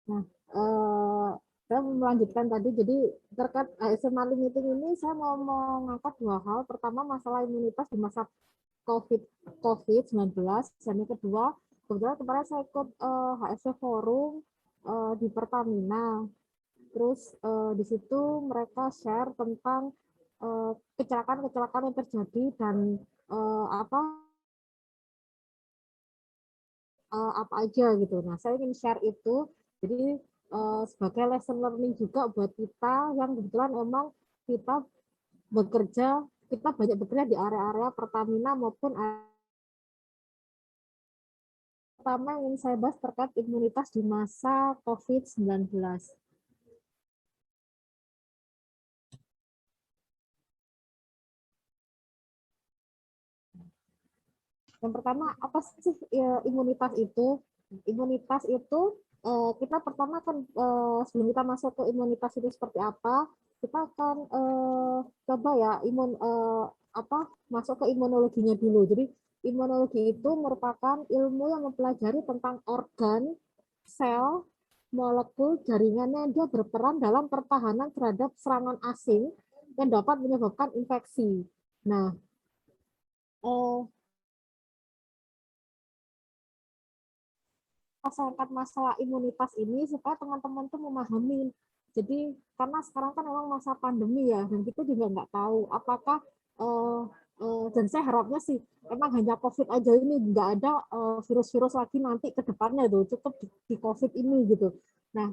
Nah, saya melanjutkan tadi, jadi terkait SMA limiting ini saya mau mengangkat dua hal. Pertama, masalah imunitas di masa COVID-19, dan yang kedua, kebetulan kemarin saya ikut HSC Forum di Pertamina. Terus di situ mereka share tentang kecelakaan-kecelakaan yang terjadi dan apa apa aja gitu. Nah, saya ingin share itu. Jadi sebagai lesson learning juga buat kita yang kebetulan memang kita bekerja, kita banyak bekerja di area-area Pertamina maupun pertama yang ingin saya bahas terkait imunitas di masa COVID-19. Yang pertama, apa sih imunitas itu? Imunitas itu kita pertama kan sebelum kita masuk ke imunitas itu seperti apa, kita akan coba ya apa masuk ke imunologinya dulu. Jadi imunologi itu merupakan ilmu yang mempelajari tentang organ, sel, molekul, jaringannya dia berperan dalam pertahanan terhadap serangan asing yang dapat menyebabkan infeksi. Nah, eh, saya angkat masalah imunitas ini supaya teman-teman tuh memahami. Jadi karena sekarang kan memang masa pandemi ya, dan kita juga nggak tahu apakah dan saya harapnya sih emang hanya COVID aja ini, nggak ada virus-virus lagi nanti ke depannya tuh, cukup di COVID ini gitu. Nah,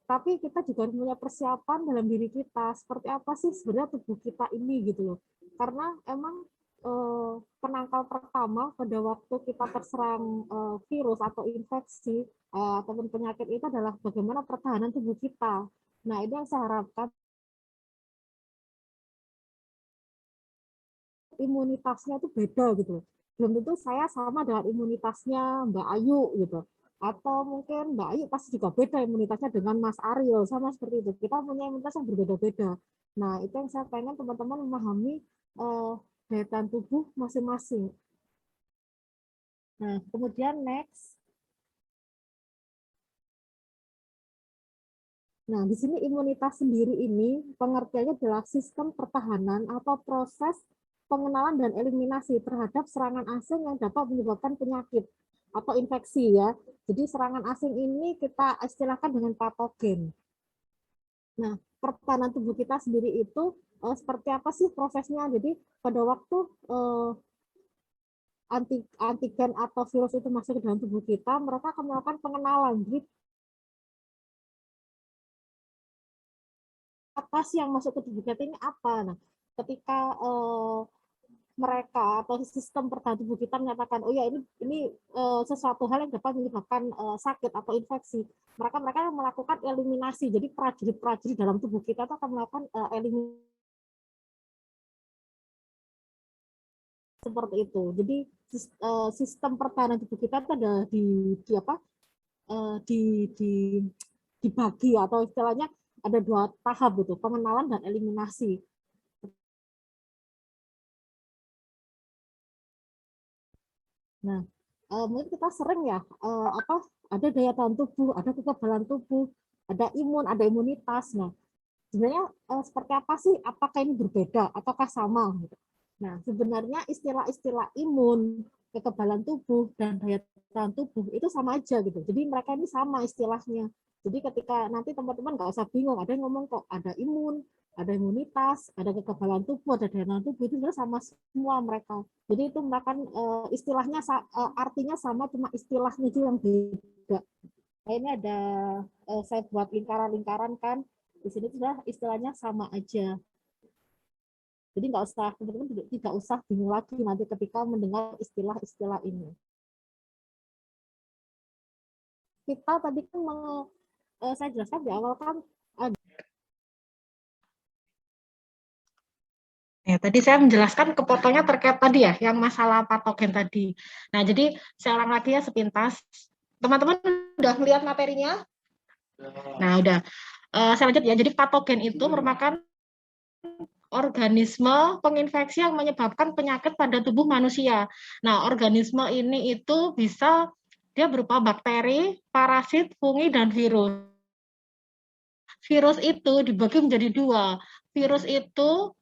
tapi kita juga harus punya persiapan dalam diri kita, seperti apa sih sebenarnya tubuh kita ini gitu loh. Karena emang penangkal pertama pada waktu kita terserang virus atau infeksi ataupun penyakit itu adalah bagaimana pertahanan tubuh kita. Nah, ini yang saya harapkan imunitasnya itu beda gitu. Belum tentu saya sama dengan imunitasnya Mbak Ayu gitu. Atau mungkin Mbak Ayu pasti juga beda imunitasnya dengan Mas Ariel, sama seperti itu. Kita punya imunitas yang berbeda-beda. Nah, itu yang saya pengen teman-teman memahami daya tahan tubuh masing-masing. Nah, kemudian next. Nah, di sini imunitas sendiri ini pengertiannya adalah sistem pertahanan atau proses pengenalan dan eliminasi terhadap serangan asing yang dapat menyebabkan penyakit atau infeksi ya. Jadi serangan asing ini kita istilahkan dengan patogen. Nah, pertahanan tubuh kita sendiri itu seperti apa sih prosesnya? Jadi pada waktu antigen atau virus itu masuk ke dalam tubuh kita, mereka akan melakukan pengenalan. Jadi apa sih yang masuk ke tubuh kita ini apa? Nah, ketika mereka atau sistem pertahanan tubuh kita menyatakan, oh ya ini sesuatu hal yang dapat menyebabkan sakit atau infeksi, mereka melakukan eliminasi. Jadi prajurit-prajurit dalam tubuh kita itu akan melakukan eliminasi seperti itu. Jadi sistem pertahanan tubuh kita itu ada di apa? Di dibagi atau istilahnya ada dua tahap gitu, pengenalan dan eliminasi. Nah, mungkin kita sering ya apa ada daya tahan tubuh, ada kekebalan tubuh, ada imun, ada imunitas. Nah, sebenarnya seperti apa sih? Apakah ini berbeda ataukah sama? Gitu. Nah, sebenarnya istilah-istilah imun, kekebalan tubuh, dan daya tahan tubuh itu sama aja gitu. Jadi mereka ini sama istilahnya. Jadi ketika nanti teman-teman nggak usah bingung, ada yang ngomong kok ada imun, ada imunitas, ada kekebalan tubuh, ada daya tahan tubuh, itu sebenarnya sama semua mereka. Jadi itu mereka istilahnya artinya sama, cuma istilahnya itu yang beda. Nah, ini ada saya buat lingkaran-lingkaran kan. Di sini sudah istilahnya sama aja. Jadi nggak usah teman-teman tidak usah bingung lagi nanti ketika mendengar istilah-istilah ini. Kita tadi kan saya jelaskan di awal kan ada. Ya, tadi saya menjelaskan kepotongnya terkait tadi ya, yang masalah patogen tadi. Nah, jadi saya ulang lagi ya sepintas. Teman-teman udah melihat materinya? Nah, udah. Saya lanjut ya. Jadi patogen itu merupakan organisme penginfeksi yang menyebabkan penyakit pada tubuh manusia. Nah, organisme ini itu bisa dia berupa bakteri, parasit, fungi, dan virus. Virus itu dibagi menjadi dua. Virus itu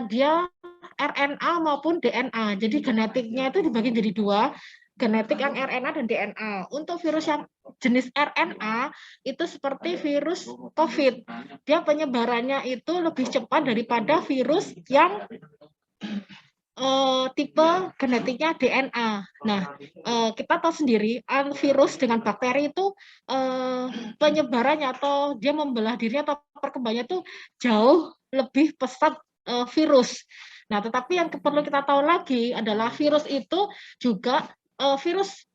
dia RNA maupun DNA. Jadi genetiknya itu dibagi menjadi dua, genetik yang RNA dan DNA. Untuk virus yang jenis RNA itu seperti virus COVID. Dia penyebarannya itu lebih cepat daripada virus yang tipe genetiknya DNA. Nah, kita tahu sendiri virus dengan bakteri itu penyebarannya atau dia membelah dirinya atau perkembangannya itu jauh lebih pesat virus. Nah, tetapi yang perlu kita tahu lagi adalah virus itu juga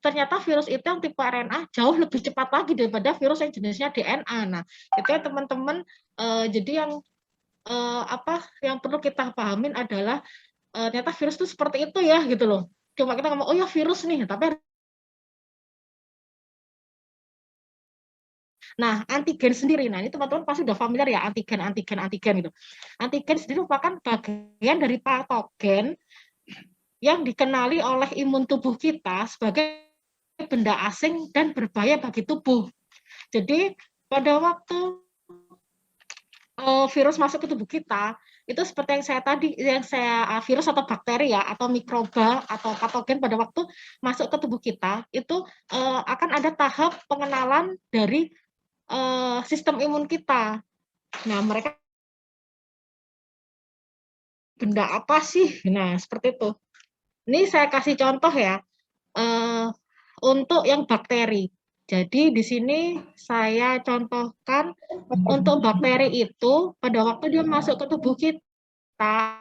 ternyata virus itu yang tipe RNA jauh lebih cepat lagi daripada virus yang jenisnya DNA. Nah, itu ya teman-teman. Jadi yang yang perlu kita pahamin adalah ternyata virus itu seperti itu ya gitu loh. Cuma kita ngomong oh ya virus nih, tapi nah antigen sendiri, nah ini teman-teman pasti udah familiar ya antigen gitu. Antigen sendiri merupakan bagian dari patogen yang dikenali oleh imun tubuh kita sebagai benda asing dan berbahaya bagi tubuh. Jadi pada waktu virus masuk ke tubuh kita, itu seperti yang saya virus atau bakteri ya atau mikroba atau patogen pada waktu masuk ke tubuh kita itu akan ada tahap pengenalan dari sistem imun kita. Nah, mereka benda apa sih? Nah, seperti itu. Ini saya kasih contoh ya untuk yang bakteri. Jadi di sini saya contohkan untuk bakteri itu pada waktu dia masuk ke tubuh kita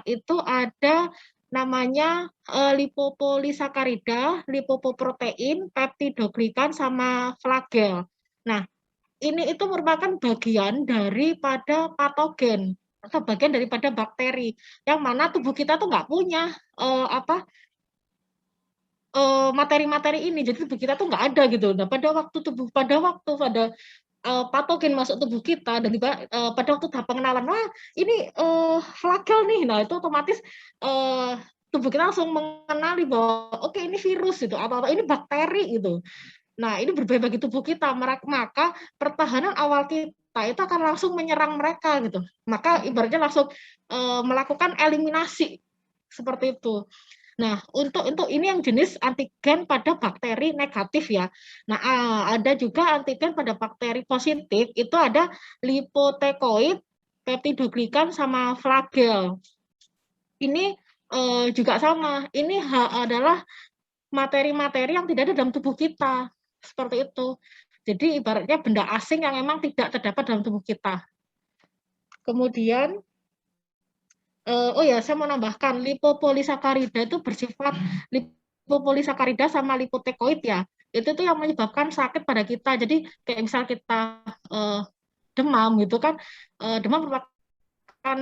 itu ada namanya lipopolisakarida, lipoprotein, peptidoglikan, sama flagel. Nah, ini itu merupakan bagian daripada patogen atau bagian daripada bakteri yang mana tubuh kita tuh nggak punya materi-materi ini, jadi tubuh kita tuh nggak ada gitu. Nah, pada patogen masuk tubuh kita dan pada waktu tahap pengenalan, wah ini flagel nih, nah itu otomatis tubuh kita langsung mengenali bahwa oke ini virus gitu, atau ini bakteri gitu. Nah ini berbahaya bagi tubuh kita, maka pertahanan awal kita itu akan langsung menyerang mereka gitu. Maka ibaratnya langsung melakukan eliminasi seperti itu. Nah, untuk ini yang jenis antigen pada bakteri negatif ya. Nah, ada juga antigen pada bakteri positif, itu ada lipotekoid, peptidoglikan, sama flagel. Ini juga sama, ini adalah materi-materi yang tidak ada dalam tubuh kita. Seperti itu. Jadi ibaratnya benda asing yang memang tidak terdapat dalam tubuh kita. Kemudian oh ya, saya mau nambahkan lipopolisakarida itu bersifat lipopolisakarida sama lipotekoid ya. Itu tuh yang menyebabkan sakit pada kita. Jadi kayak misal kita demam gitu kan, demam merupakan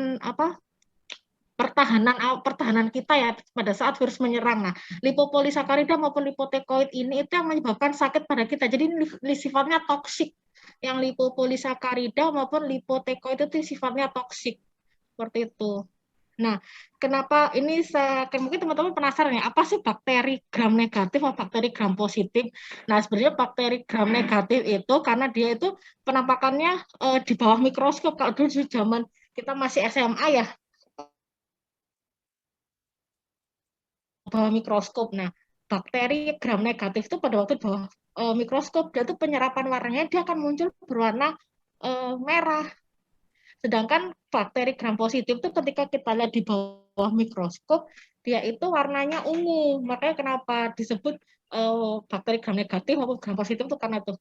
pertahanan kita ya pada saat virus menyerang. Nah, lipopolisakarida maupun lipotekoid ini itu yang menyebabkan sakit pada kita. Jadi ini sifatnya toksik. Yang lipopolisakarida maupun lipotekoid itu sifatnya toksik. Seperti itu. Nah, kenapa ini mungkin teman-teman penasaran ya, apa sih bakteri gram negatif atau bakteri gram positif? Nah, sebenarnya bakteri gram negatif itu karena dia itu penampakannya di bawah mikroskop. Kalau dulu zaman kita masih SMA ya, bawah mikroskop. Nah, bakteri gram negatif itu pada waktu bawah mikroskop, dia itu penyerapan warnanya dia akan muncul berwarna merah. Sedangkan bakteri gram positif itu ketika kita lihat di bawah mikroskop, dia itu warnanya ungu. Makanya kenapa disebut bakteri gram negatif maupun gram positif itu karena itu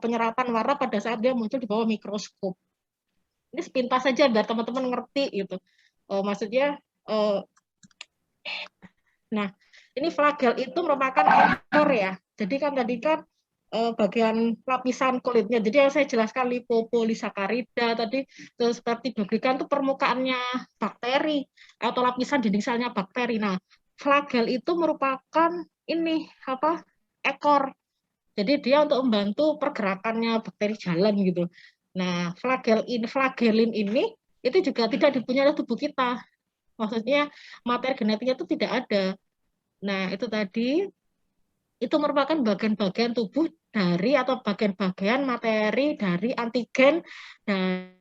penyerapan warna pada saat dia muncul di bawah mikroskop. Ini sepintas saja biar teman-teman ngerti gitu. Maksudnya, nah ini flagel itu merupakan ekor ya. Jadi kan tadi kan bagian lapisan kulitnya. Jadi yang saya jelaskan lipopolisakarida tadi seperti peptidoglikan itu permukaannya bakteri atau lapisan dinding selnya bakteri. Nah, flagel itu merupakan ini ekor. Jadi dia untuk membantu pergerakannya bakteri jalan gitu. Nah, flagelin ini itu juga tidak dipunyai oleh tubuh kita. Maksudnya materi genetiknya itu tidak ada. Nah, itu tadi. itu merupakan bagian-bagian tubuh dari atau bagian-bagian materi dari antigen dan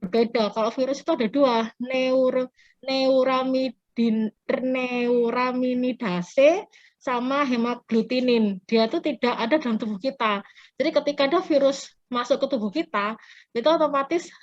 berbeda. Kalau virus itu ada dua, neuraminidase sama hemaglutinin. Dia itu tidak ada dalam tubuh kita. Jadi ketika ada virus masuk ke tubuh kita, itu otomatis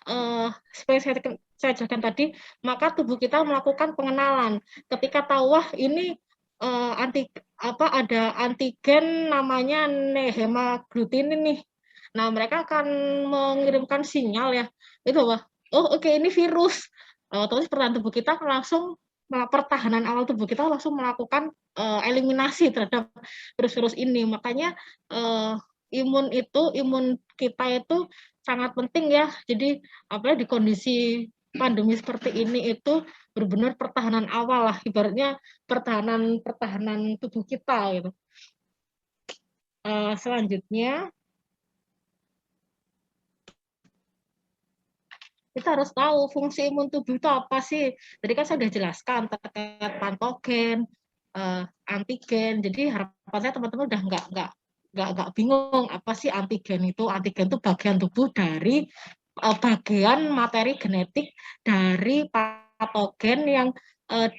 seperti saya jelaskan tadi, maka tubuh kita melakukan pengenalan. Ketika tahu wah ini ada antigen namanya hemaglutinin nih. Nah, mereka akan mengirimkan sinyal ya, itu wah, oh oke, ini virus. Otomatis pertahanan tubuh kita langsung pertahanan awal tubuh kita langsung melakukan eliminasi terhadap virus-virus ini. Makanya imun kita itu sangat penting ya. Jadi apalagi di kondisi pandemi seperti ini itu benar-benar pertahanan awal lah, ibaratnya pertahanan tubuh kita gitu. Selanjutnya kita harus tahu fungsi imun tubuh itu apa sih. Jadi kan saya sudah jelaskan terkait patogen, antigen. Jadi harapan saya teman-teman udah nggak bingung apa sih antigen itu. Antigen itu bagian tubuh dari bagian materi genetik dari patogen yang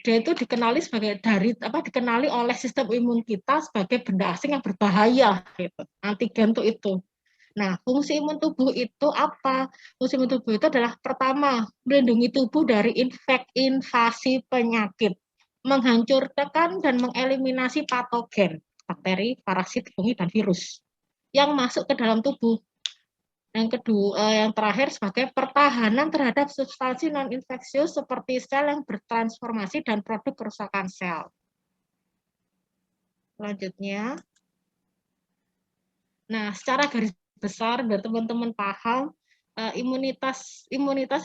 dia itu dikenali oleh sistem imun kita sebagai benda asing yang berbahaya gitu. Antigen itu. Nah, fungsi imun tubuh itu apa? Fungsi imun tubuh itu adalah pertama, melindungi tubuh dari invasi penyakit, menghancurkan dan mengeliminasi patogen, bakteri, parasit, fungi, dan virus yang masuk ke dalam tubuh. Yang kedua, yang terakhir sebagai pertahanan terhadap substansi non-infeksius seperti sel yang bertransformasi dan produk kerusakan sel. Selanjutnya, nah secara garis besar biar teman-teman paham, imunitas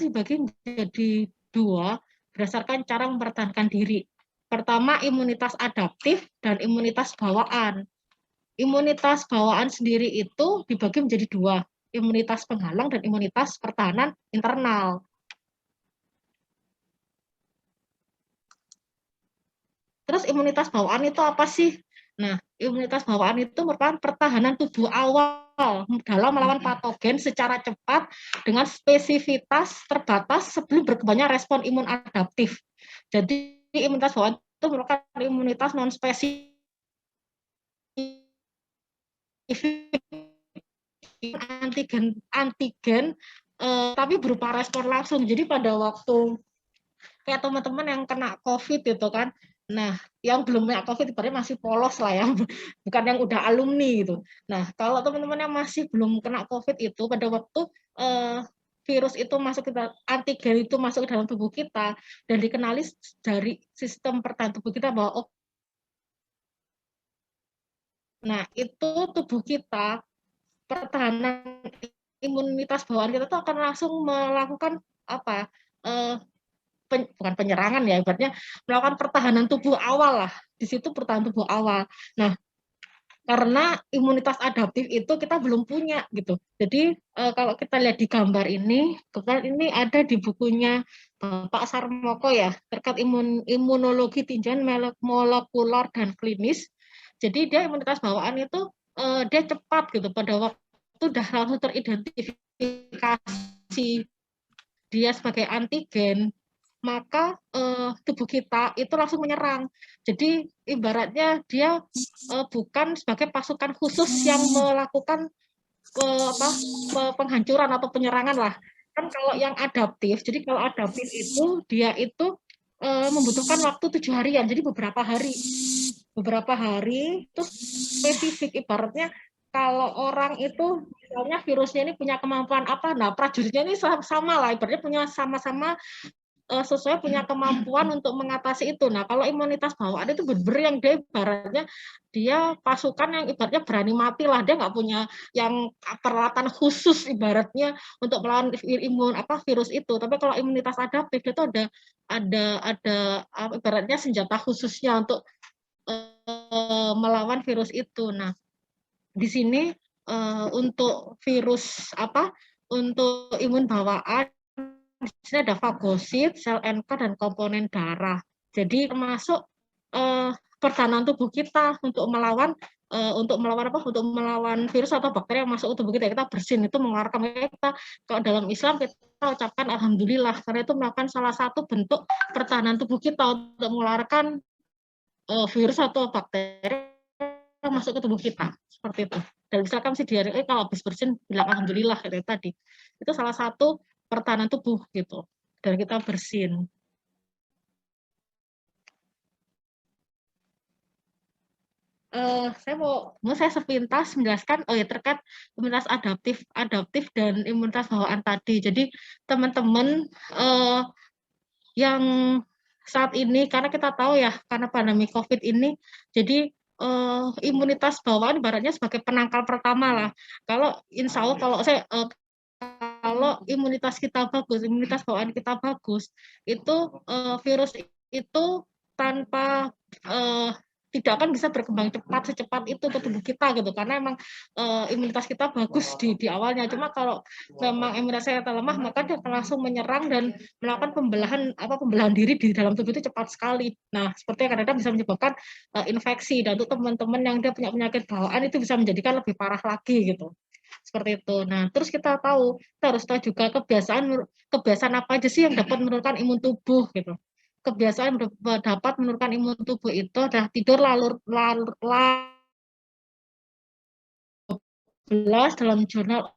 dibagi menjadi dua berdasarkan cara mempertahankan diri. Pertama, imunitas adaptif dan imunitas bawaan. Imunitas bawaan sendiri itu dibagi menjadi dua, imunitas penghalang dan imunitas pertahanan internal. Terus imunitas bawaan itu apa sih? Nah, imunitas bawaan itu merupakan pertahanan tubuh awal dalam melawan patogen secara cepat dengan spesifitas terbatas sebelum berkembangnya respon imun adaptif. Jadi imunitas bawaan itu merupakan imunitas non spesifik antigen tapi berupa respon langsung. Jadi pada waktu kayak teman-teman yang kena COVID itu kan, nah yang belum kena COVID ibaratnya masih polos lah ya, bukan yang udah alumni gitu. Nah kalau teman-teman yang masih belum kena COVID itu pada waktu virus itu masuk ke antigen itu masuk ke dalam tubuh kita dan dikenali dari sistem pertahanan tubuh kita bahwa nah itu tubuh kita pertahanan imunitas bawaan kita tuh akan langsung melakukan apa bukan penyerangan ya, ibaratnya melakukan pertahanan tubuh awal lah. Di situ pertahanan tubuh awal. Nah, karena imunitas adaptif itu kita belum punya gitu. Jadi kalau kita lihat di gambar ini ada di bukunya Pak Sarmoko ya terkait imunologi tinjauan molekular dan klinis. Jadi dia imunitas bawaan itu dia cepat gitu pada waktu sudah langsung teridentifikasi dia sebagai antigen, maka tubuh kita itu langsung menyerang. Jadi ibaratnya dia bukan sebagai pasukan khusus yang melakukan penghancuran atau penyerangan lah. Kan kalau yang adaptif, jadi kalau adaptif itu dia itu membutuhkan waktu 7 harian, jadi beberapa hari itu spesifik. Ibaratnya kalau orang itu misalnya virusnya ini punya kemampuan apa, nah prajuritnya ini sama lah, ibaratnya punya sama-sama sesuai punya kemampuan untuk mengatasi itu. Nah, kalau imunitas bawaan itu benar-benar yang dia ibaratnya dia pasukan yang ibaratnya berani mati lah, dia nggak punya yang peralatan khusus ibaratnya untuk melawan virus itu. Tapi kalau imunitas adaptif itu ada ibaratnya senjata khususnya untuk melawan virus itu. Nah, di sini untuk virus untuk imun bawaan di sini ada fagosit, sel NK dan komponen darah. Jadi termasuk pertahanan tubuh kita untuk melawan apa? Untuk melawan virus atau bakteri yang masuk ke tubuh kita. Kita bersin itu mengeluarkan kita. Kalau dalam Islam kita ucapkan alhamdulillah karena itu merupakan salah satu bentuk pertahanan tubuh kita untuk mengeluarkan virus atau bakteri yang masuk ke tubuh kita. Seperti itu. Dan misalkan si diare kalau habis bersin bilang alhamdulillah kayak tadi. Itu salah satu pertahanan tubuh gitu. Dan kita bersin. Saya sepintas menjelaskan terkait imunitas adaptif dan imunitas bawaan tadi. Jadi teman-teman yang saat ini karena kita tahu ya karena pandemi COVID ini, jadi imunitas bawaan ibaratnya sebagai penangkal pertama lah. Kalau insya Allah kalau imunitas kita bagus, imunitas bawaan kita bagus, itu virus itu tanpa tidak akan bisa berkembang cepat secepat itu ke tubuh kita gitu karena emang imunitas kita bagus di awalnya. Cuma kalau memang imunitas kita lemah maka dia akan langsung menyerang dan melakukan pembelahan diri di dalam tubuh itu cepat sekali. Nah, seperti yang kadang-kadang bisa menyebabkan infeksi dan untuk teman-teman yang dia punya penyakit bawaan itu bisa menjadikan lebih parah lagi gitu. Seperti itu. Nah, terus kita harus tahu juga kebiasaan apa aja sih yang dapat menurunkan imun tubuh gitu. Kebiasaan dapat menurunkan imun tubuh itu adalah tidur lalur dalam jurnal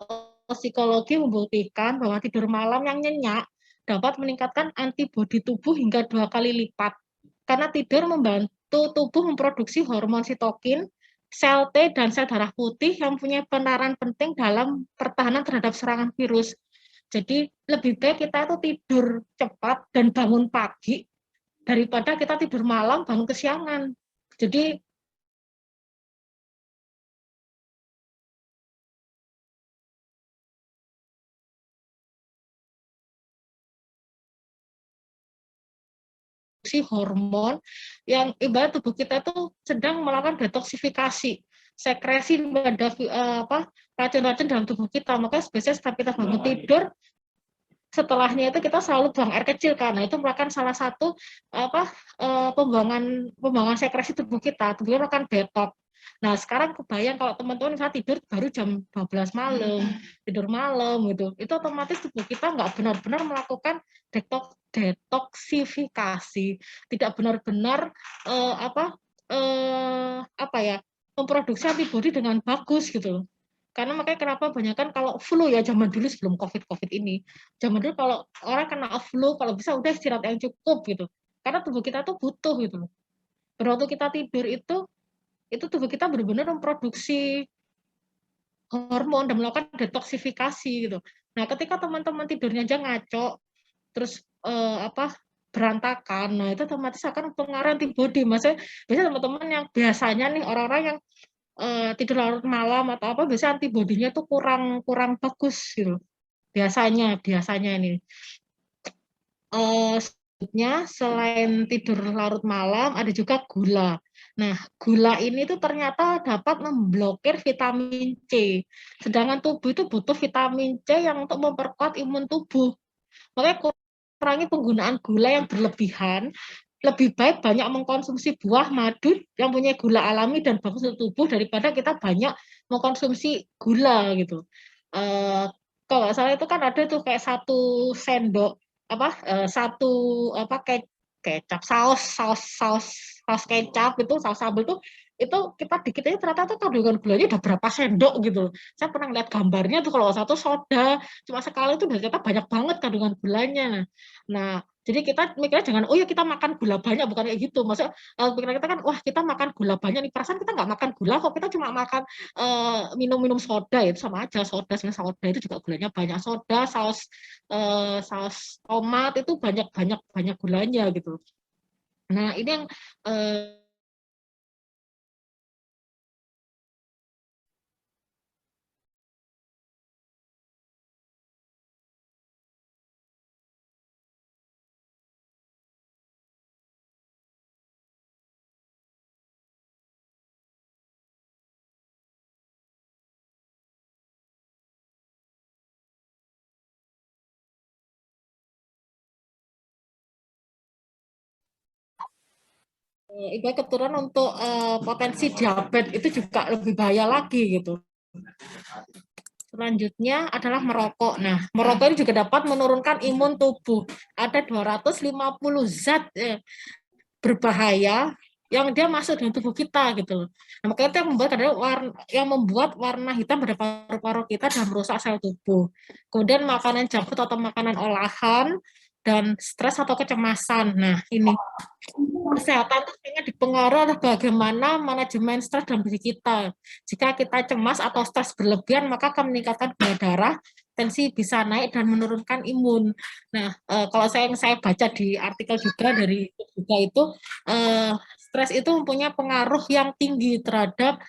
psikologi membuktikan bahwa tidur malam yang nyenyak dapat meningkatkan antibodi tubuh hingga 2 kali lipat. Karena tidur membantu tubuh memproduksi hormon sitokin, sel T dan sel darah putih yang punya peran penting dalam pertahanan terhadap serangan virus. Jadi lebih baik kita itu tidur cepat dan bangun pagi daripada kita tidur malam bangun kesiangan. Jadi hormon yang ibarat tubuh kita itu sedang melakukan detoksifikasi sekresi pada racun-racun dalam tubuh kita. Maka biasanya setiap kita bangun tidur setelahnya itu kita selalu buang air kecil karena itu merupakan salah satu pembuangan sekresi tubuh kita. Tubuhnya akan detox. Nah, sekarang kebayang kalau teman-teman misalnya tidur baru jam 12 malam, tidur malam gitu. Itu otomatis tubuh kita nggak benar-benar melakukan detoksifikasi, tidak benar-benar memproduksi antibodi dengan bagus gitu. Karena makanya kenapa banyak kan kalau flu ya zaman dulu sebelum COVID ini, zaman dulu kalau orang kena flu kalau bisa udah istirahat yang cukup gitu. Karena tubuh kita tuh butuh gitu loh. Waktu kita tidur itu tubuh kita benar-benar memproduksi hormon dan melakukan detoksifikasi gitu. Nah, ketika teman-teman tidurnya aja ngaco, terus berantakan, nah itu otomatis akan mempengaruhi antibody. Maksudnya biasanya teman-teman yang biasanya nih orang-orang yang tidur larut malam atau apa biasanya antibodinya tuh kurang kurang bagus gitu. Biasanya ini. Selanjutnya selain tidur larut malam ada juga gula. Nah, gula ini tuh ternyata dapat memblokir vitamin C. Sedangkan tubuh itu butuh vitamin C yang untuk memperkuat imun tubuh. Makanya kurangi penggunaan gula yang berlebihan. Lebih baik banyak mengkonsumsi buah madu yang punya gula alami dan bagus untuk tubuh daripada kita banyak mengkonsumsi gula gitu. Kalau nggak salah itu kan ada tuh kayak 1 sendok satu kecap saus kecap itu saus sambal tuh itu kita dikit aja ternyata tuh kandungan gulanya udah berapa sendok gitu. Saya pernah lihat gambarnya tuh kalau satu soda cuma sekali itu ternyata banyak banget kandungan gulanya. Nah, jadi kita mikirnya jangan oh ya kita makan gula banyak bukan kayak gitu. Maksudnya pikiran kita kan wah kita makan gula banyak nih perasaan kita nggak makan gula kok kita cuma makan minum-minum soda ya itu sama aja soda itu juga gulanya banyak soda saus tomat itu banyak banyak banyak gulanya gitu. Nah ini yang Ibarat keturunan untuk potensi diabetes itu juga lebih bahaya lagi gitu. Selanjutnya adalah merokok. Nah, merokok ini juga dapat menurunkan imun tubuh. Ada 250 zat berbahaya yang dia masuk dalam tubuh kita gitu loh. Nah, makanya itu yang membuat adalah warna hitam pada paru-paru kita dan merusak sel tubuh. Kemudian makanan junk food atau makanan olahan dan stres atau kecemasan. Nah, ini kesehatan itu sebenarnya dipengaruhi oleh bagaimana manajemen stres dalam diri kita. Jika kita cemas atau stres berlebihan, maka akan meningkatkan gula darah, tensi bisa naik dan menurunkan imun. Nah, kalau yang saya baca di artikel juga itu, stres itu mempunyai pengaruh yang tinggi terhadap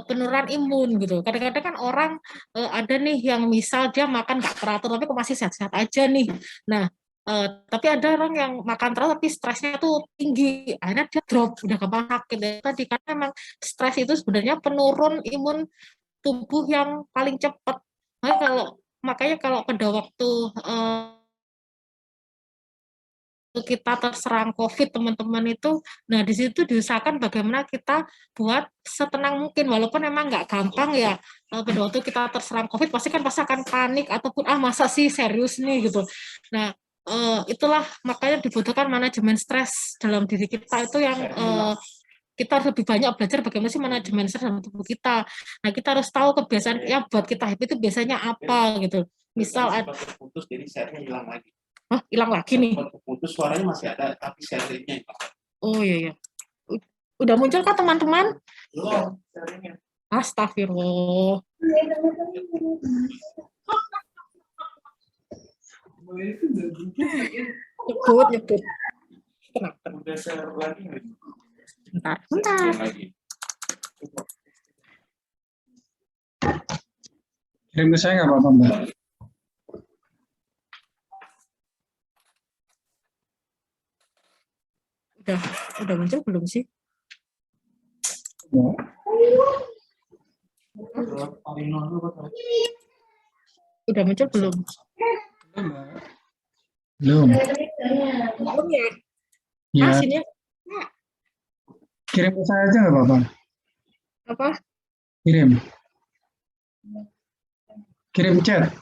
penurunan imun gitu. Kadang-kadang kan orang ada nih yang misal dia makan nggak teratur tapi kok masih sehat-sehat aja nih. Nah, tapi ada orang yang makan terus tapi stresnya tuh tinggi, akhirnya dia drop, udah gampang sakit. Ya, tadi karena memang stres itu sebenarnya penurun imun tubuh yang paling cepat. Makanya kalau pada waktu kita terserang COVID teman-teman itu, nah di situ diusahakan bagaimana kita buat setenang mungkin, walaupun memang nggak gampang ya. Pada waktu kita terserang COVID pasti akan panik ataupun masa sih serius nih gitu. Nah itulah makanya dibutuhkan manajemen stres dalam diri kita itu yang kita harus lebih banyak belajar bagaimana sih manajemen stres dalam tubuh kita. Nah kita harus tahu kebiasaan yang buat kita happy itu biasanya apa gitu. Misal ada putus jadi share-nya hilang lagi. hilang lagi nih. Putus suaranya masih ada tapi share-nya hilang. Oh iya ya. Udah muncul kah teman-teman? Belum, share-nya. Astagfirullah. Nyebut. Tenang. Udah share lagi nggak? Bentar. Kirim ke saya nggak apa-apa, Mbak? Udah muncul belum sih? Ya. Udah muncul belum? Belum. Belum ya? Ya, Sini. kirim ke saya aja nggak apa-apa. Apa? Kirim chat.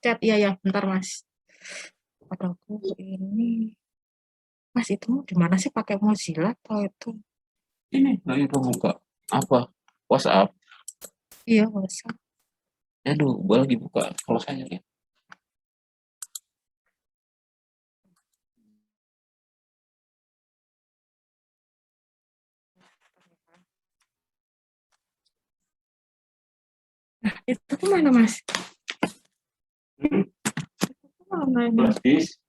Chat, iya, bentar Mas. Padaku ini. Mas itu di mana sih pakai Mozilla atau itu? Ini lagi buka apa? WhatsApp. Iya, WhatsApp. Aduh, gue lagi buka. Kalau saya lihat. Nah, itu kemana Mas? Mana ini? Plastis.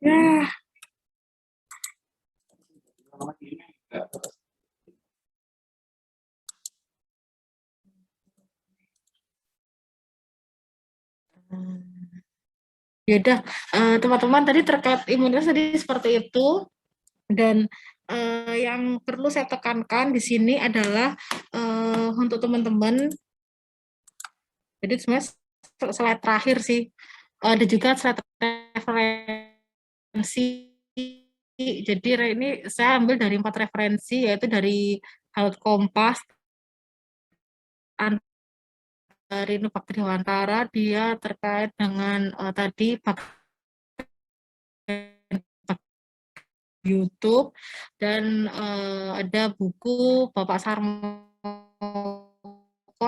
Ya. Ya udah, teman-teman tadi terkait imunitas tadi seperti itu, dan yang perlu saya tekankan di sini adalah untuk teman-teman, jadi sebenarnya slide terakhir sih, ada juga slide referensi. Jadi ini saya ambil dari 4 referensi, yaitu dari Health Kompas, dari Bakti Dewantara, dia terkait dengan tadi YouTube, dan ada buku Bapak Sarmoko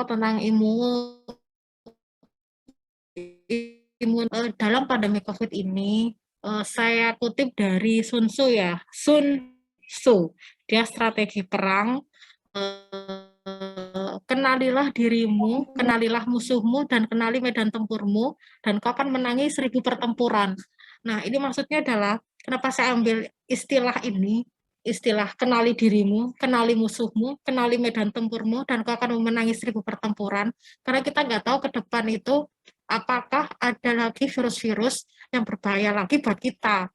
tentang imun dalam pandemi COVID ini. Saya kutip dari Sun Tzu ya, Sun Tzu, dia strategi perang. Kenalilah dirimu, kenalilah musuhmu, dan kenali medan tempurmu, dan kau akan menangi 1000 pertempuran. Nah, ini maksudnya adalah, kenapa saya ambil istilah ini, istilah kenali dirimu, kenali musuhmu, kenali medan tempurmu, dan kau akan memenangi 1000 pertempuran, karena kita nggak tahu ke depan itu, apakah ada lagi virus-virus yang berbahaya lagi buat kita.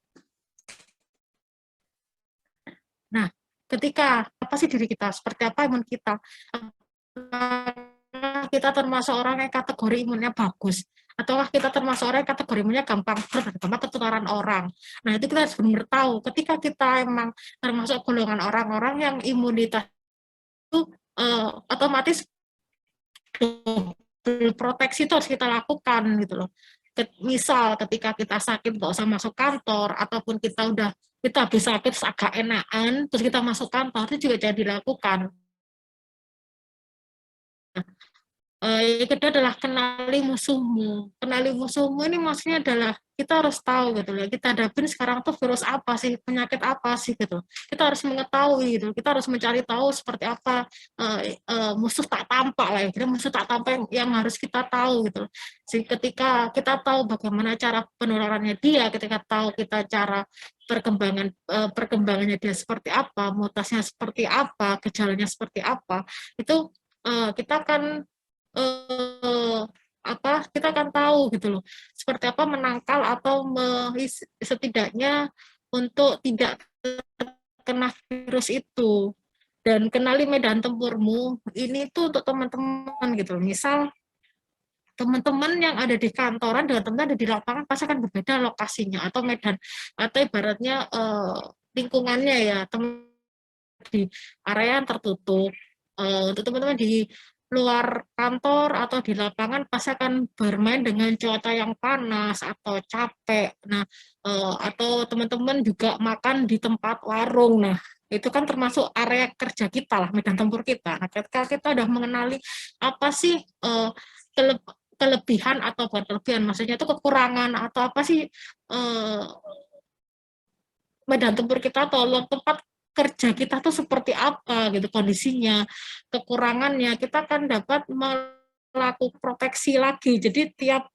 Nah, ketika apa sih diri kita, seperti apa imun kita, kita termasuk orang yang kategori imunnya bagus, Ataukah kita termasuk orang yang kategorinya gampang ketularan orang. Nah, itu kita harus benar tahu. Ketika kita emang termasuk golongan orang-orang yang imunitas itu otomatis proteksi itu harus kita lakukan gitu loh. Misal ketika kita sakit nggak usah masuk kantor, ataupun kita habis sakit agak enakan, terus kita masuk kantor, itu juga jadi dilakukan. Yang kedua adalah kenali musuhmu. Kenali musuhmu ini maksudnya adalah kita harus tahu gitu loh. Kita hadapin sekarang tuh virus apa sih, penyakit apa sih gitu. Kita harus mengetahui gitu. Kita harus mencari tahu seperti apa musuh tak tampak lah ya. Jadi musuh tak tampak yang harus kita tahu gitu. Jadi ketika kita tahu bagaimana cara penularannya dia, ketika tahu kita cara perkembangannya dia seperti apa, mutasinya seperti apa, gejalanya seperti apa, itu kita akan kita akan tahu gitu loh seperti apa menangkal atau setidaknya untuk tidak terkena virus itu. Dan kenali medan tempurmu ini tuh untuk teman-teman gitu loh. Misal teman-teman yang ada di kantoran dengan teman-teman ada di lapangan pasti akan berbeda lokasinya atau medan atau ibaratnya lingkungannya ya, teman di area yang tertutup. Untuk teman-teman di luar kantor atau di lapangan pasti akan bermain dengan cuaca yang panas atau capek. Nah, atau teman-teman juga makan di tempat warung. Nah, itu kan termasuk area kerja kita lah, medan tempur kita. Nah, ketika kita udah mengenali apa sih kelebihan atau bukan kelebihan, maksudnya itu kekurangan atau apa sih medan tempur kita atau tempat kerja kita tuh seperti apa gitu kondisinya, kekurangannya, kita akan dapat melakukan proteksi lagi. Jadi tiap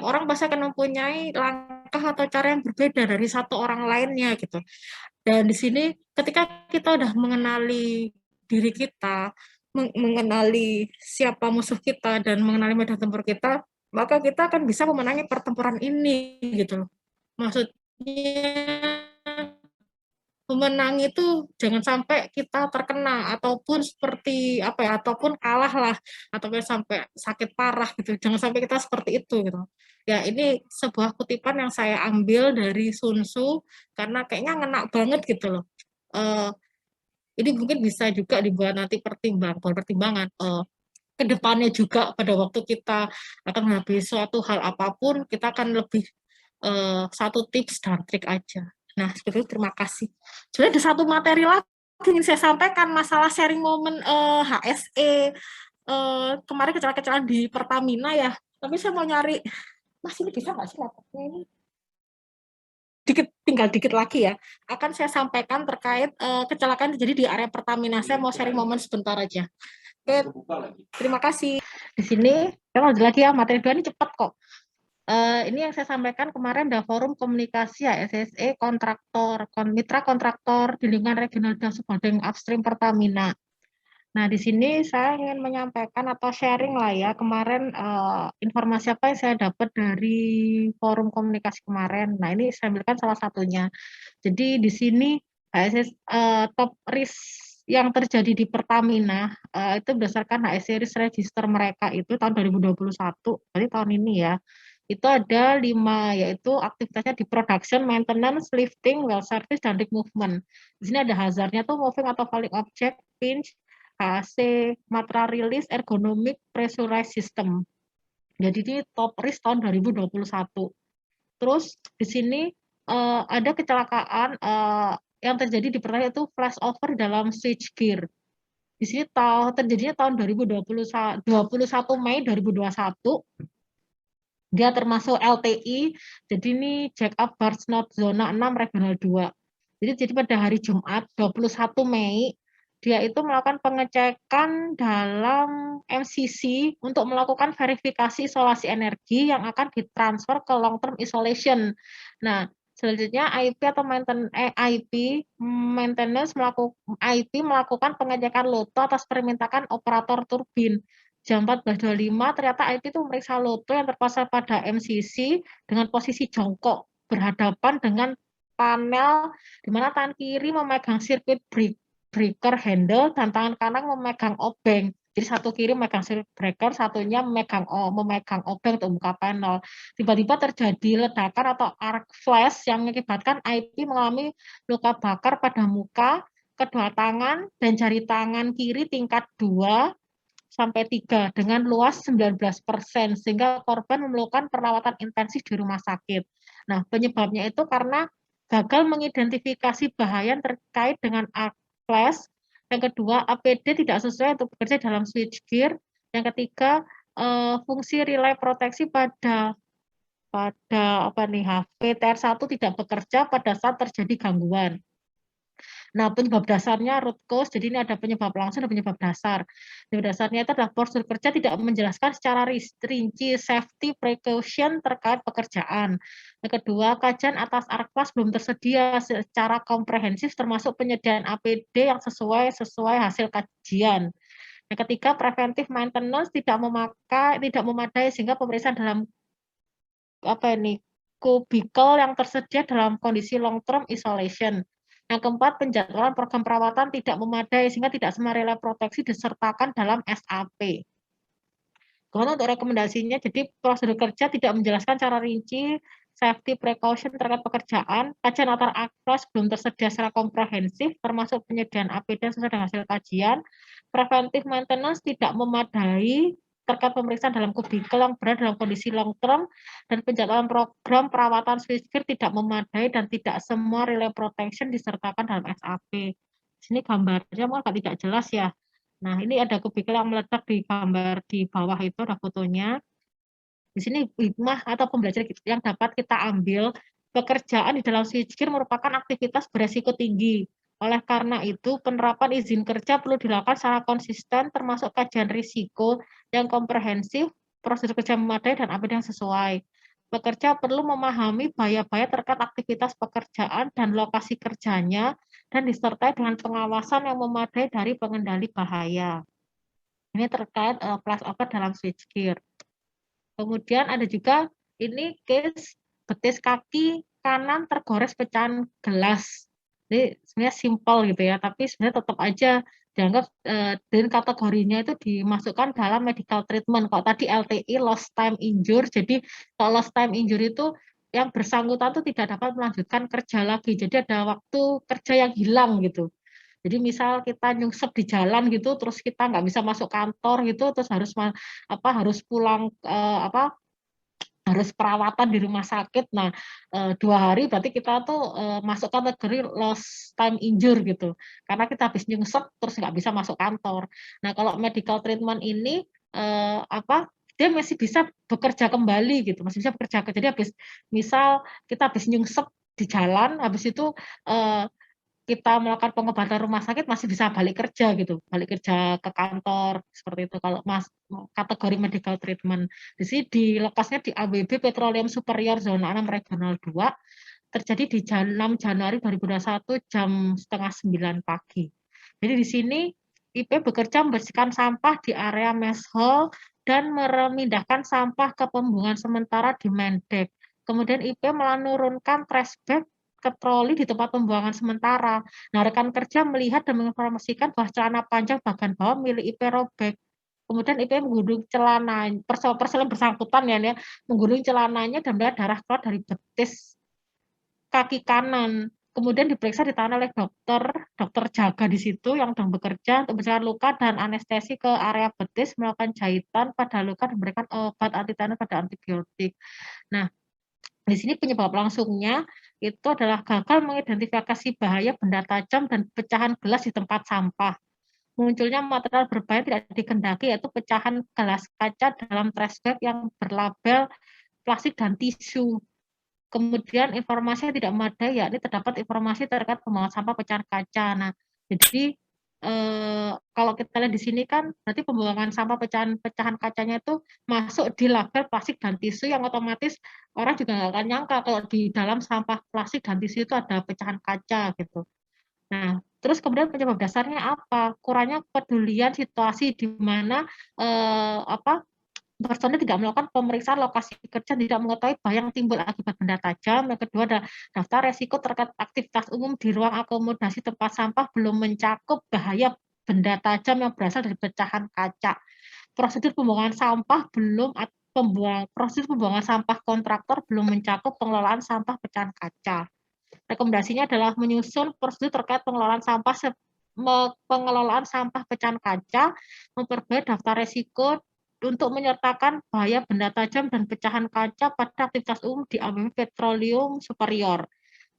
orang pasti akan mempunyai langkah atau cara yang berbeda dari satu orang lainnya gitu. Dan di sini ketika kita udah mengenali diri kita, mengenali siapa musuh kita dan mengenali medan tempur kita, maka kita akan bisa memenangi pertempuran ini gitu loh. Maksudnya pemenang itu jangan sampai kita terkena ataupun seperti apa ya, ataupun kalah lah, ataupun sampai sakit parah gitu. Jangan sampai kita seperti itu gitu. Ya, ini sebuah kutipan yang saya ambil dari Sun Tzu karena kayaknya ngena banget gitu loh. Ini mungkin bisa juga dibuat nanti pertimbangan kedepannya juga pada waktu kita akan menghadapi suatu hal apapun, kita akan lebih satu tips dan trik aja. Nah, seperti itu, terima kasih. Sebenarnya ada satu materi lagi yang saya sampaikan, masalah sharing momen HSE. Kemarin kecelakaan di Pertamina ya, tapi saya mau nyari, Mas ini bisa nggak sih laptopnya ini? Tinggal dikit lagi ya, akan saya sampaikan terkait kecelakaan terjadi di area Pertamina. Saya mau sharing momen sebentar aja. Oke, terima kasih. Di sini, saya mau lagi ya, materi 2 ini cepat kok. Ini yang saya sampaikan kemarin ada forum komunikasi ya, SSE kontraktor, mitra kontraktor di lingkungan regional dan subholding upstream Pertamina. Nah, di sini saya ingin menyampaikan atau sharing lah ya, kemarin informasi apa yang saya dapat dari forum komunikasi kemarin. Nah, ini saya ambilkan salah satunya. Jadi di sini top risk yang terjadi di Pertamina itu berdasarkan HSE risk register mereka itu tahun 2021, berarti tahun ini ya. Itu ada 5, yaitu aktivitasnya di production, maintenance, lifting, well service, dan rig movement. Di sini ada hazardnya tuh moving atau falling object, pinch, HC, material release, ergonomic, pressurized system. Jadi ini top risk tahun 2021. Terus di sini ada kecelakaan yang terjadi di Pertamina itu flashover dalam switch gear. Di sini terjadinya tahun 2021 Mei 2021. Dia termasuk LTI, jadi ini jack up barge not zona 6 regional 2. Jadi pada hari Jumat 21 Mei, dia itu melakukan pengecekan dalam MCC untuk melakukan verifikasi isolasi energi yang akan ditransfer ke long term isolation. Nah, selanjutnya IP atau maintenance melakukan pengecekan loto atas permintaan operator turbin. Jam 14.25 ternyata IP itu memeriksa loto yang terpasang pada MCC dengan posisi jongkok berhadapan dengan panel di mana tangan kiri memegang sirkuit breaker handle dan tangan kanan memegang obeng. Jadi satu kiri megang circuit breaker, satunya memegang obeng untuk buka panel. Tiba-tiba terjadi ledakan atau arc flash yang mengakibatkan IP mengalami luka bakar pada muka, kedua tangan, dan jari tangan kiri tingkat 2 sampai 3 dengan luas 19%, sehingga korban memerlukan perawatan intensif di rumah sakit. Nah, penyebabnya itu karena gagal mengidentifikasi bahaya yang terkait dengan arc flash. Yang kedua, APD tidak sesuai untuk bekerja dalam switchgear. Yang ketiga, fungsi relay proteksi pada HV-TR1 tidak bekerja pada saat terjadi gangguan. Nah, penyebab dasarnya root cause, jadi ini ada penyebab langsung dan penyebab dasar. Penyebab dasarnya itu adalah prosedur kerja tidak menjelaskan secara rinci safety precaution terkait pekerjaan. Yang kedua, kajian atas arc flash belum tersedia secara komprehensif termasuk penyediaan APD yang sesuai hasil kajian. Yang ketiga, preventive maintenance tidak memadai sehingga pemeriksaan dalam kubikel yang tersedia dalam kondisi long term isolation. Yang keempat, penjadwalan program perawatan tidak memadai sehingga tidak semua relay proteksi disertakan dalam SAP. Kemudian untuk rekomendasinya, jadi prosedur kerja tidak menjelaskan secara rinci safety precaution terkait pekerjaan, kajian antar aklas belum tersedia secara komprehensif, termasuk penyediaan APD sesuai dengan hasil kajian, preventive maintenance tidak memadai terkait pemeriksaan dalam kubikel yang berada dalam kondisi long term, dan penjadwalan program perawatan switchgear tidak memadai dan tidak semua relay protection disertakan dalam SAP. Sini gambarnya mungkin tidak jelas ya. Nah, ini ada kubikel yang meledak di gambar di bawah itu, ada fotonya. Di sini hikmah atau pembelajaran yang dapat kita ambil, pekerjaan di dalam switchgear merupakan aktivitas beresiko tinggi. Oleh karena itu, penerapan izin kerja perlu dilakukan secara konsisten, termasuk kajian risiko yang komprehensif, prosedur kerja memadai, dan APD yang sesuai. Pekerja perlu memahami bahaya-bahaya terkait aktivitas pekerjaan dan lokasi kerjanya, dan disertai dengan pengawasan yang memadai dari pengendali bahaya. Ini terkait flashover dalam switchgear. Kemudian ada juga ini case betis kaki kanan tergores pecahan gelas. Jadi sebenarnya simpel gitu ya, tapi sebenarnya tetap aja dianggap dan kategorinya itu dimasukkan dalam medical treatment. Kalau tadi LTI lost time injury, jadi kalau lost time injury itu yang bersangkutan itu tidak dapat melanjutkan kerja lagi. Jadi ada waktu kerja yang hilang gitu. Jadi misal kita nyungsep di jalan gitu, terus kita nggak bisa masuk kantor gitu, terus harus pulang harus perawatan di rumah sakit. Nah, 2 hari berarti kita tuh masuk kategori lost time injury gitu. Karena kita habis nyungsep terus nggak bisa masuk kantor. Nah, kalau medical treatment ini dia masih bisa bekerja kembali gitu, masih bisa bekerja. Jadi misal kita habis nyungsep di jalan, habis itu kita melakukan pengobatan rumah sakit masih bisa balik kerja gitu, balik kerja ke kantor seperti itu kalau kategori medical treatment. Di sini di lokasinya di ABB Petroleum Superior Zona 6 Regional 2, terjadi di 6 Januari 2021 jam setengah 9 pagi. Jadi di sini IP bekerja membersihkan sampah di area mess hall dan memindahkan sampah ke pembuangan sementara di main deck. Kemudian IP menurunkan trash bag ke troli di tempat pembuangan sementara. Nah, rekan kerja melihat dan menginformasikan bahwa celana panjang bagian bawah milik IP robek. Kemudian IP menggulung celana, personel bersangkutan ya, menggulung celananya dan melihat darah keluar dari betis kaki kanan. Kemudian diperiksa ditangani oleh dokter jaga di situ yang sedang bekerja untuk membersihkan luka dan anestesi ke area betis, melakukan jahitan pada luka dan memberikan obat anti tetanus pada antibiotik. Nah, di sini penyebab langsungnya itu adalah gagal mengidentifikasi bahaya benda tajam dan pecahan gelas di tempat sampah. Munculnya material berbahaya tidak dikehendaki, yaitu pecahan gelas kaca dalam trash bag yang berlabel plastik dan tisu. Kemudian informasi yang tidak memadai, yakni terdapat informasi terkait pembuangan sampah pecahan kaca. Nah, jadi kalau kita lihat di sini kan berarti pembuangan sampah pecahan kacanya itu masuk di label plastik dan tisu, yang otomatis orang juga nggak akan nyangka kalau di dalam sampah plastik dan tisu itu ada pecahan kaca gitu. Nah, terus kemudian penyebab dasarnya apa? Kurangnya kepedulian situasi di mana personil tidak melakukan pemeriksaan lokasi kerja, tidak mengetahui bahaya yang timbul akibat benda tajam. Yang kedua ada daftar resiko terkait aktivitas umum di ruang akomodasi tempat sampah belum mencakup bahaya benda tajam yang berasal dari pecahan kaca. Prosedur pembuangan sampah prosedur pembuangan sampah kontraktor belum mencakup pengelolaan sampah pecahan kaca. Rekomendasinya adalah menyusun prosedur terkait pengelolaan sampah pecahan kaca, memperbaiki daftar resiko untuk menyertakan bahaya benda tajam dan pecahan kaca pada aktivitas umum di ABP Petroleum Superior.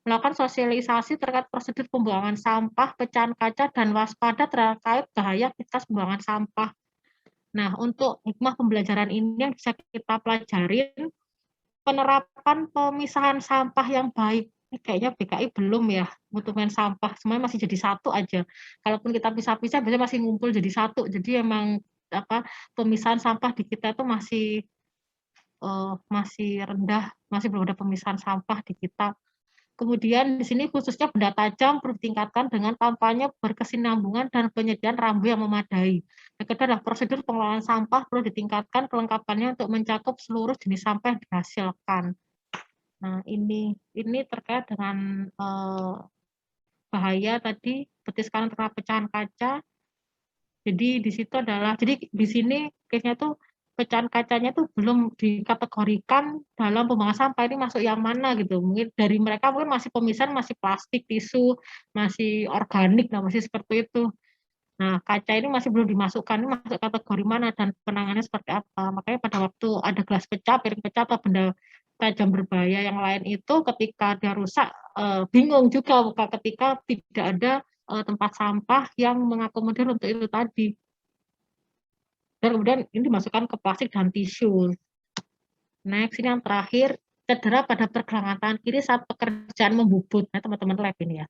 Melakukan sosialisasi terkait prosedur pembuangan sampah pecahan kaca dan waspada terkait bahaya aktivitas pembuangan sampah. Nah, untuk hikmah pembelajaran ini yang bisa kita pelajarin, penerapan pemisahan sampah yang baik. Ini kayaknya BKI belum ya, mutumen sampah, semuanya masih jadi satu aja. Kalaupun kita pisah-pisah, biasanya masih ngumpul jadi satu. Jadi emang pemisahan sampah di kita itu masih rendah, masih belum ada pemisahan sampah di kita. Kemudian di sini khususnya benda tajam perlu ditingkatkan dengan kampanye berkesinambungan dan penyediaan rambu yang memadai. Yang kedua adalah prosedur pengelolaan sampah perlu ditingkatkan kelengkapannya untuk mencakup seluruh jenis sampah yang dihasilkan. Nah, ini terkait dengan bahaya tadi betiskan terkena pecahan kaca. Jadi di situ jadi di sini case-nya tuh pecahan kacanya tuh belum dikategorikan dalam pembuangan sampah ini masuk yang mana gitu. Mungkin dari mereka mungkin masih pemisahan masih plastik, tisu, masih organik, masih seperti itu. Nah, kaca ini masih belum dimasukkan, ini masuk kategori mana dan penanganannya seperti apa. Makanya pada waktu ada gelas pecah, piring pecah, atau benda tajam berbahaya yang lain itu ketika dia rusak, bingung juga ketika tidak ada tempat sampah yang mengakomodir untuk itu tadi. Dan kemudian ini dimasukkan ke plastik dan tisu. Next, ini yang terakhir, cedera pada pergelangan tangan kiri saat pekerjaan membubut. Nah, teman-teman lab ini ya,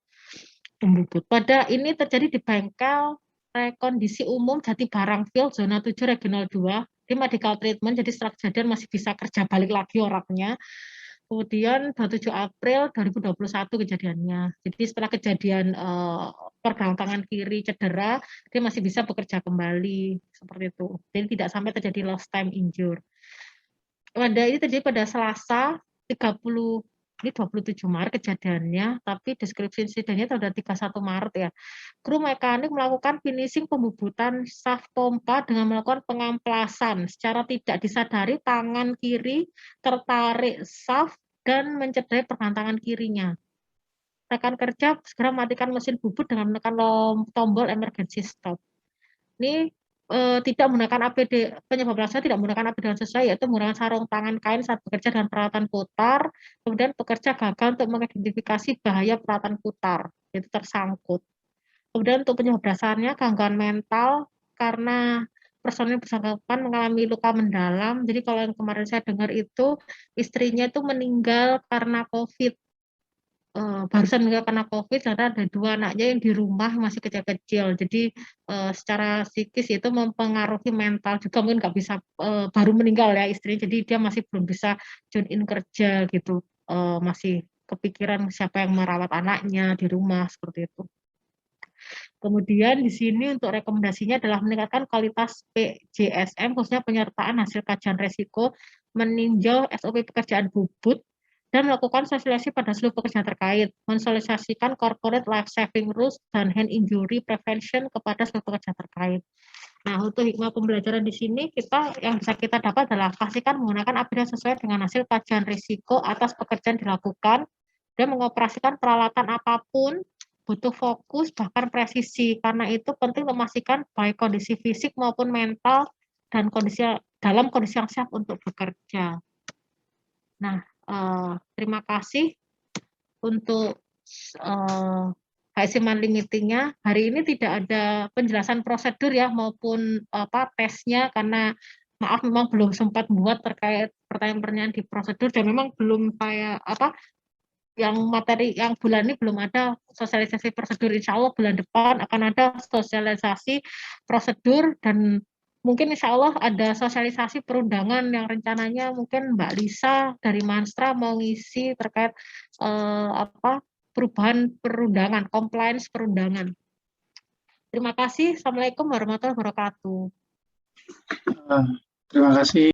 membubut. Pada ini terjadi di bengkel rekondisi umum Jati Barang Field, zona 7, regional 2, di medical treatment, jadi setelah kejadian masih bisa kerja balik lagi orangnya. Kemudian 27 April 2021 kejadiannya. Jadi setelah kejadian pergelangan tangan kiri cedera, dia masih bisa bekerja kembali seperti itu. Jadi tidak sampai terjadi lost time injury. Ini terjadi pada Selasa 30 ini 27 Maret kejadiannya, tapi deskripsi insidennya pada 31 Maret ya. Kru mekanik melakukan finishing pembubutan shaft pompa dengan melakukan pengamplasan. Secara tidak disadari tangan kiri tertarik shaft dan mencederai pergelangan tangan kirinya. Rekan kerja segera matikan mesin bubut dengan menekan tombol emergency stop. Ini tidak menggunakan APD, penyebab langsung tidak menggunakan APD yang sesuai, yaitu menggunakan sarung tangan kain saat bekerja dengan peralatan putar, kemudian pekerja gagal untuk mengidentifikasi bahaya peralatan putar, itu tersangkut. Kemudian untuk penyebab dasarnya gangguan mental, karena personil bersangkutan mengalami luka mendalam, jadi kalau yang kemarin saya dengar itu, istrinya itu meninggal karena COVID. Barusan meninggal karena COVID, karena ada 2 anaknya yang di rumah masih kecil-kecil. Jadi secara psikis itu mempengaruhi mental juga, mungkin nggak bisa, baru meninggal ya istrinya, jadi dia masih belum bisa tune in kerja gitu, masih kepikiran siapa yang merawat anaknya di rumah, seperti itu. Kemudian di sini untuk rekomendasinya adalah meningkatkan kualitas PJSM, khususnya penyertaan hasil kajian resiko, meninjau SOP pekerjaan bubut, dan melakukan sosialisasi pada seluruh pekerjaan terkait, mensosialisasikan corporate life saving rules dan hand injury prevention kepada seluruh pekerjaan terkait. Nah, untuk hikmah pembelajaran di sini yang bisa kita dapat adalah pastikan menggunakan APD sesuai dengan hasil kajian risiko atas pekerjaan dilakukan, dan mengoperasikan peralatan apapun butuh fokus bahkan presisi, karena itu penting memastikan baik kondisi fisik maupun mental dan dalam kondisi yang siap untuk bekerja. Nah, terima kasih untuk HSI Monthly Meeting-nya. Hari ini tidak ada penjelasan prosedur ya maupun tesnya, karena maaf memang belum sempat buat terkait pertanyaan-pertanyaan di prosedur, dan memang belum yang materi yang bulan ini belum ada sosialisasi prosedur. Insya Allah bulan depan akan ada sosialisasi prosedur, dan mungkin insya Allah ada sosialisasi perundangan yang rencananya mungkin Mbak Lisa dari Manstra mau ngisi terkait perubahan perundangan, compliance perundangan. Terima kasih. Assalamualaikum warahmatullahi wabarakatuh. Terima kasih.